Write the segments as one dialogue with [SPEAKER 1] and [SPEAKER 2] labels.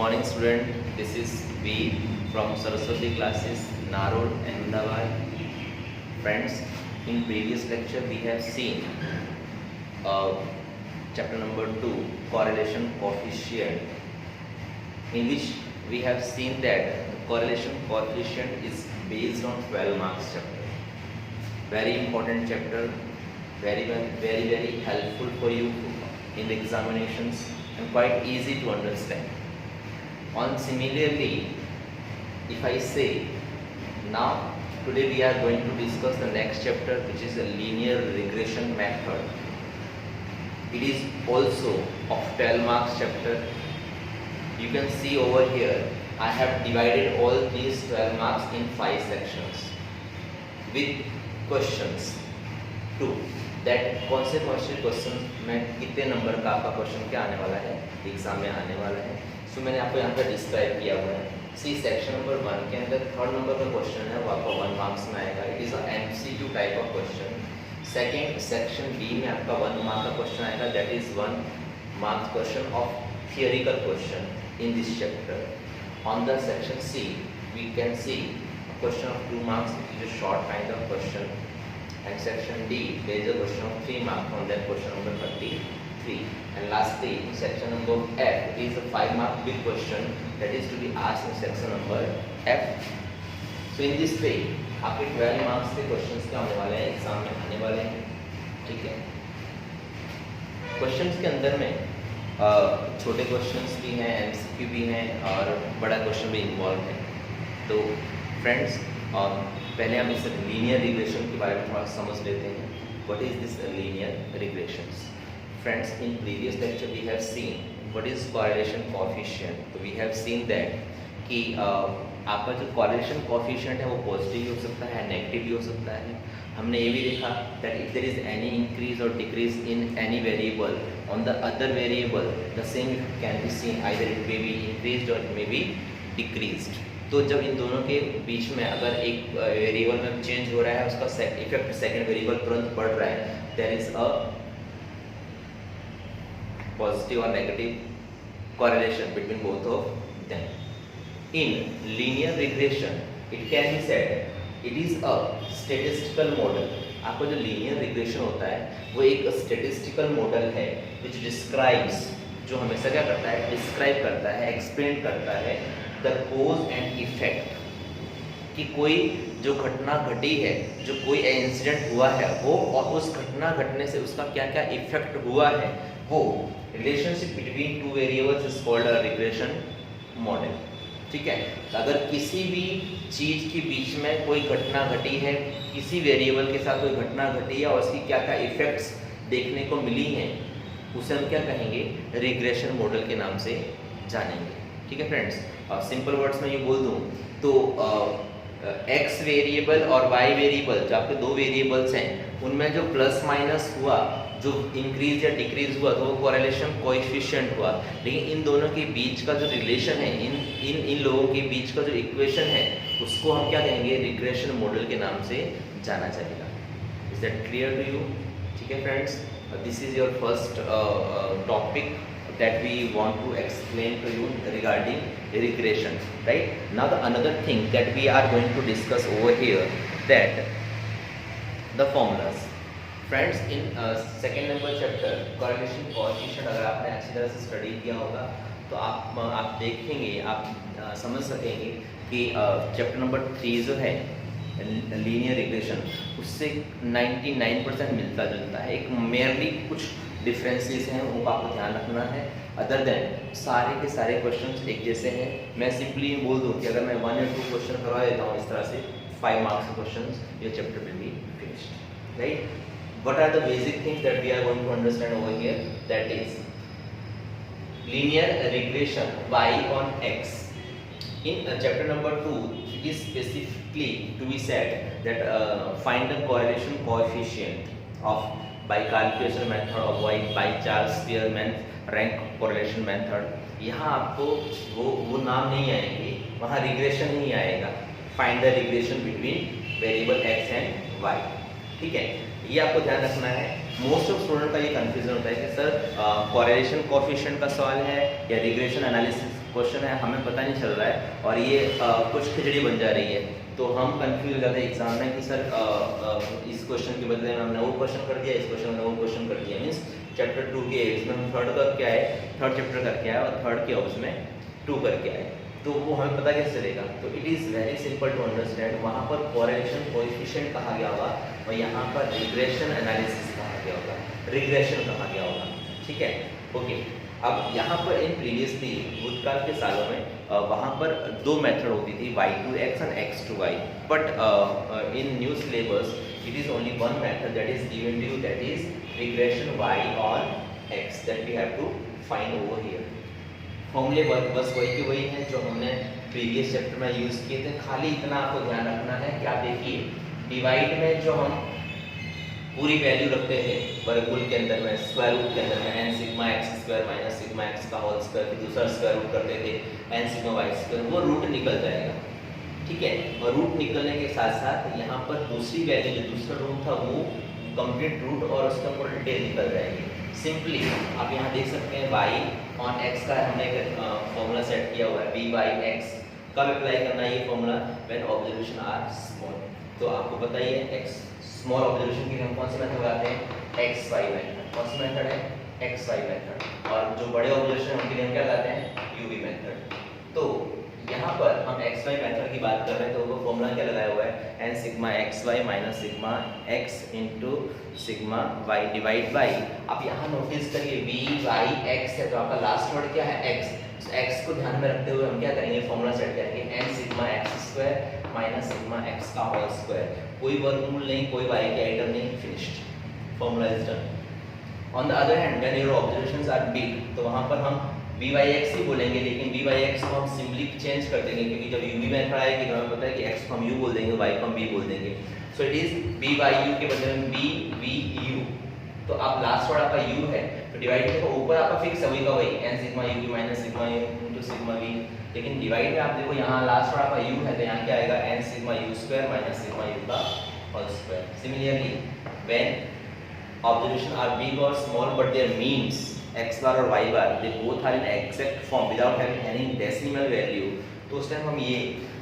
[SPEAKER 1] morning student, this is V from Saraswati classes, Narod, Ahmedabad. Friends, in previous lecture we have seen chapter number 2, correlation coefficient, in which we have seen that the correlation coefficient is based on 12 marks chapter. Very important chapter, very helpful for you in the examinations and quite easy to understand. On similarly, if I say now today we are going to discuss the next chapter, which is a linear regression method. It is also of 12 marks chapter. You can see over here I have divided all these 12 marks in 5 sections with questions too. That कौन से question में कितने number का आपका question क्या आने वाला है, एग्जाम में आने वाला है. सो मैंने आपको यहाँ पर डिस्क्राइब किया हुआ है. सी सेक्शन नंबर 1 के अंदर 3rd नंबर का क्वेश्चन है, वो आपका 1 मार्क्स में आएगा. It is a MCQ type of question. Second section B में आपका 1 मार्क का क्वेश्चन आएगा, that is 1 marks question of theoretical question in this chapter. On the section C we can see question of 2 marks, which is a short kind of question. And section D, there is a question of 3 marks on that question number 33. And lastly, in section number F, it is a 5 mark big question that is to be asked in section number F. So in this way, आपके 12 marks के questions क्या होने वाले हैं, exam में आने वाले हैं. ठीक है. Questions के अंदर में छोटे questions भी हैं, MCQ भी हैं और बड़ा question भी involved है. तो friends, पहले हम इस लीनियर रिग्रेशन के बारे में थोड़ा समझ लेते हैं. What is this linear regressions? Friends, in previous lecture we have seen what is correlation coefficient. तो वी हैव सीन दैट कि आपका जो कोरिलेशन कोएफिशिएंट है वो पॉजिटिव भी हो सकता है, नेगेटिव भी हो सकता है. हमने ये भी देखा that if there is any increase और decrease in any variable on the other variable, the same can be seen either it may be increased और इट मे बी डिक्रीज्ड. तो जब इन दोनों के बीच में अगर एक वेरिएबल में चेंज हो रहा है, उसका इफेक्ट सेकंड वेरिएबल तुरंत पड़ रहा है, देयर इज अ पॉजिटिव और negative correlation between both of them. In linear regression it can be said it is a statistical model. आपका जो लीनियर रिग्रेशन होता है वो एक स्टैटिस्टिकल मॉडल है विच डिस्क्राइब्स, जो हमेशा क्या करता है, डिस्क्राइब करता है, एक्सप्लेन करता है द कोज एंड इफेक्ट, कि कोई जो घटना घटी है, जो कोई इंसिडेंट हुआ है वो, और उस घटना घटने से उसका क्या क्या इफेक्ट हुआ है, वो relationship between 2 variables is called a regression model. ठीक है. अगर किसी भी चीज के बीच में कोई घटना घटी है, किसी वेरिएबल के साथ कोई घटना घटी है और उसकी क्या क्या इफेक्ट्स देखने को मिली हैं, उसे हम क्या कहेंगे, रिग्रेशन मॉडल के नाम से जानेंगे. ठीक है फ्रेंड्स. सिंपल वर्ड्स में ये बोल दूं तो एक्स वेरिएबल और वाई वेरिएबल, जो आपके 2 वेरिएबल्स हैं, उनमें जो प्लस माइनस हुआ, जो इंक्रीज या डिक्रीज हुआ, तो वो कोरिलेशन कोएफिशिएंट हुआ. लेकिन इन दोनों के बीच का जो रिलेशन है, इन लोगों के बीच का जो इक्वेशन है, उसको हम क्या कहेंगे, रिग्रेशन मॉडल के नाम से जाना जाएगा. Is that clear to you? ठीक है friends. This is your first topic that we want to explain to you regarding regression, right? Now the another thing that we are going to discuss over here, that the formulas. Friends, in second number chapter correlation coefficient, अगर आपने अच्छी तरह से study किया होगा तो आप देखेंगे, आप समझ सकेंगे कि चैप्टर नंबर 3 जो है लीनियर रिग्रेशन, उससे 99% मिलता जुलता है. एक मेयरली कुछ डिफरेंसेस हैं, उनको आपको ध्यान रखना है. अदर देन सारे के सारे क्वेश्चंस एक जैसे हैं. मैं सिंपली बोल दूं कि अगर मैं 1 या 2 क्वेश्चन करवा देता हूँ इस तरह से 5 मार्क्स क्वेश्चंस, ये chapter will be finished, right? What are the basic things that we are going to understand over here? That is linear regression y on x. In chapter number 2, it is specifically to be said that find the correlation coefficient of by calculation method of by Charles Spearman rank correlation method. यहाँ आपको वो नाम नहीं आएंगे, वहाँ regression ही आएगा. Find the regression between variable x and y. ठीक है, ये आपको ध्यान रखना है. मोस्ट ऑफ स्टूडेंट का ये कंफ्यूजन होता है कि सर कोरिलेशन कोएफिशिएंट का सवाल है या रिग्रेशन एनालिसिस क्वेश्चन है, हमें पता नहीं चल रहा है और ये कुछ खिचड़ी बन जा रही है, तो हम कंफ्यूज हो जाते हैं एग्जाम में कि सर इस क्वेश्चन के बदले में हमने वो क्वेश्चन कर दिया, इस क्वेश्चन में वो क्वेश्चन कर दिया। मीन्स चैप्टर 2 के इसमें हम थर्ड का क्या है, थर्ड चैप्टर करके आए और थर्ड के उसमें 2 करके आए, तो वो हमें पता कैसे चलेगा। तो it is very simple to understand. वहाँ पर कोरिलेशन कोएफिशिएंट कहा गया होगा और यहाँ पर रिग्रेशन एनालिसिस कहा गया होगा, रिग्रेशन कहा गया होगा, ठीक है, ओके। अब यहाँ पर इन प्रीवियसली भूतकाल के सालों में वहाँ पर 2 मेथड होती थी, y to x and x to y, but in new syllabus it is only one method that is given to you, that is regression y on x, that we have to find over here। फॉर्मूले बस वही के वही हैं जो हमने previous chapter में use किए थे, खाली इतना आपको ध्यान रखना है कि आप देखिए डिवाइड में जो हम पूरी वैल्यू रखते थे वर्गमूल के अंदर में, स्क्वायर रूट के अंदर में n sigma x square minus sigma x का होल स्क्वायर, दूसरा स्क्वायर रूट करते थे n सिग्मा y स्क्वायर, वो रूट निकल जाएगा, ठीक है। और रूट निकलने के साथ साथ यहाँ पर दूसरी वैल्यू जो दूसरा रूट था वो कंप्लीट रूट और उसका पूरा डिटेल निकल जाएगी। सिंपली आप यहाँ देख सकते हैं y ऑन x का हमने एक फॉर्मूला सेट किया हुआ है, v by x। कब अप्लाई करना है ये formula, when observation are small. तो आपको पता ही है x स्मॉल ऑब्जर्वेशन के लिए हम कौन से मेथड लगाते हैं, एक्स वाई मेथड। कौन सा मेथड है, एक्स वाई मेथड। और जो बड़े ऑब्जर्वेशन उनके लिए हम क्या लगाते हैं, यूवी मेथड। तो यहाँ पर हम एक्स वाई मेथड की बात कर रहे हैं, तो वो फॉर्मूला क्या लगाया हुआ है, N sigma X Y minus sigma X into sigma Y divide by, आप यहाँ नोटिस करिए वी वाई एक्स है, तो आपका लास्ट वर्ड क्या है, एक्स। तो एक्स को ध्यान में रखते हुए हम क्या करेंगे, फॉर्मूला सेट करेंगे N sigma X square minus sigma X का होल स्क्वायर, कोई वर्गमूल नहीं, कोई वाई के आइटम नहीं, finished, formula is done. On the other hand when your observations are big, तो वहाँ पर हम वी वाई एक्स ही बोलेंगे, लेकिन वी वाई एक्स को हम सिंपली चेंज कर देंगे, क्योंकि जब यू वी मेथड आएगी तो हमें पता है कि एक्स को हम यू बोल देंगे, वाई को हम वी बोल देंगे। So it is V by U के बदले में वी वी यू। तो आप लास्ट वर्ड आपका यू है, तो डिवाइड देखो ऊपर आपका फिक्स है वही का वही, N sigma U V minus sigma U into sigma V, लेकिन डिवाइड में आप देखो यहाँ लास्ट वर्ड आपका यू है, तो यहाँ क्या आएगा, N sigma U square minus sigma U का whole square. Similarly when observation are big or small but their means x bar और y bar they both are in exact form without having any decimal value, तो उस time हम ये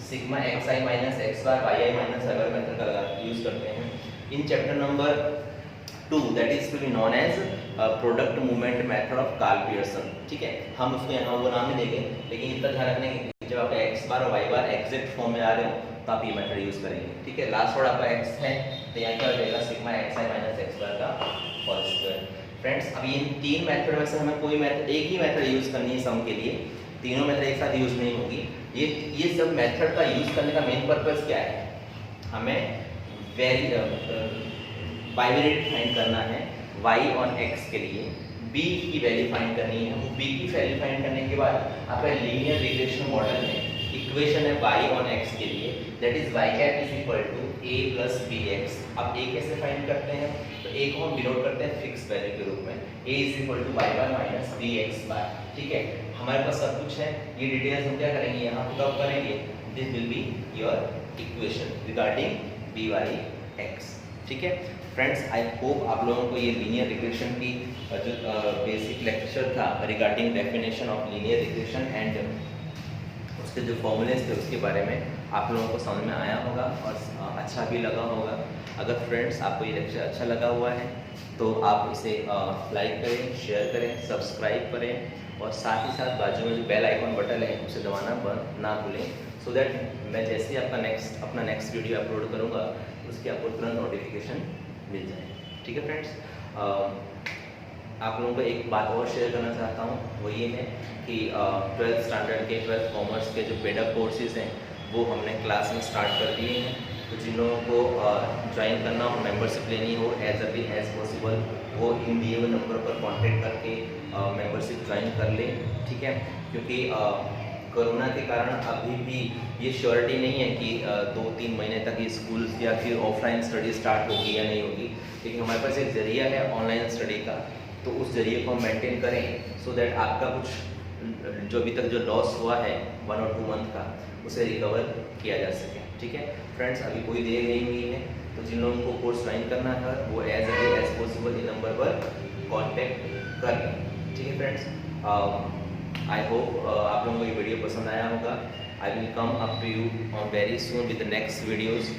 [SPEAKER 1] sigma xi माइनस x bar yi माइनस y bar method का use करते हैं। In chapter number 2 that is to be known as product movement method of Karl Pearson, ठीक है, हम उसको यहाँ वो नाम ही देंगे, लेकिन इतना ध्यान रखने की जब आपका x bar और y bar एग्जैक्ट फॉर्म में आ रहे हो तो आप ये मेथड यूज करेंगे, ठीक है। लास्ट वर्ड आपका x है, तो यहाँ क्या हो जाएगा, सिग्मा xi माइनस x bar का होल स्क्वायर। फ्रेंड्स अब इन 3 मेथड में से हमें कोई मेथड, एक ही मेथड यूज करनी है सम के लिए, तीनों मेथड एक साथ यूज नहीं होगी। ये सब मेथड का यूज करने का मेन पर्पस क्या है, हमें बाइवेरिएट फाइंड करना है y ऑन x के लिए, b की वैल्यू फाइंड करनी है। वो b की वैल्यू फाइंड करने के बाद आपका लीनियर रिग्रेशन मॉडल में इक्वेशन है y ऑन x के लिए, that is y cap is equal to a plus bx। अब a कैसे फाइंड करते हैं, तो a को हम डिनोट करते हैं फिक्स वैल्यू के रूप में, a is equal to y bar minus bx bar, ठीक है। हमारे पास सब कुछ है, ये डिटेल्स हम क्या करेंगे, यहाँ पुट अप करेंगे, this will be your equation regarding by x, ठीक है। फ्रेंड्स आई होप आप लोगों को ये लीनियर रिग्रेशन की जो बेसिक लेक्चर था regarding definition of linear regression and उसके जो फॉर्मूलेज थे उसके बारे में आप लोगों को समझ में आया होगा और अच्छा भी लगा होगा। अगर फ्रेंड्स आपको ये लेक्चर अच्छा लगा हुआ है तो आप इसे लाइक करें, शेयर करें, सब्सक्राइब करें और साथ ही साथ बाजू में जो बेल आइकॉन बटन है उसे दबाना ना भूलें, सो दैट मैं जैसे ही अपना नेक्स्ट वीडियो अपलोड करूँगा उसकी आपको तुरंत नोटिफिकेशन मिल जाए, ठीक है। फ्रेंड्स आप लोगों को एक बात और शेयर करना चाहता हूँ, वो ये है कि 12th स्टैंडर्ड के 12th कॉमर्स के जो पेडअप कोर्सेज हैं वो हमने क्लास में स्टार्ट कर दिए हैं। तो जिन लोगों को ज्वाइन करना हो, मेंबरशिप लेनी हो एज अर्ली एज पॉसिबल, वो इन दिए हुए नंबर पर कांटेक्ट करके मेंबरशिप ज्वाइन कर लें, ठीक है। क्योंकि कोरोना के कारण अभी भी ये श्योरिटी नहीं है कि 2-3 महीने तक ये स्कूल या फिर ऑफलाइन स्टडी स्टार्ट होगी या नहीं होगी, लेकिन हमारे पास एक ज़रिया है ऑनलाइन स्टडी का, तो उस जरिए को हम मेंटेन करें सो दैट आपका कुछ जो अभी तक जो लॉस हुआ है 1 और 2 मंथ का उसे रिकवर किया जा सके, ठीक है। फ्रेंड्स अभी कोई देर नहीं हुई है, तो जिन लोगों को कोर्स ज्वाइन करना है वो एज अर्ली एज पॉसिबल इन नंबर पर कॉन्टैक्ट कर लें। ठीक है फ्रेंड्स, आई होप आप लोगों को ये वीडियो पसंद आया होगा। I will come up to you on very soon with the next videos.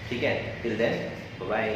[SPEAKER 1] ठीक है, टिल देन बाय।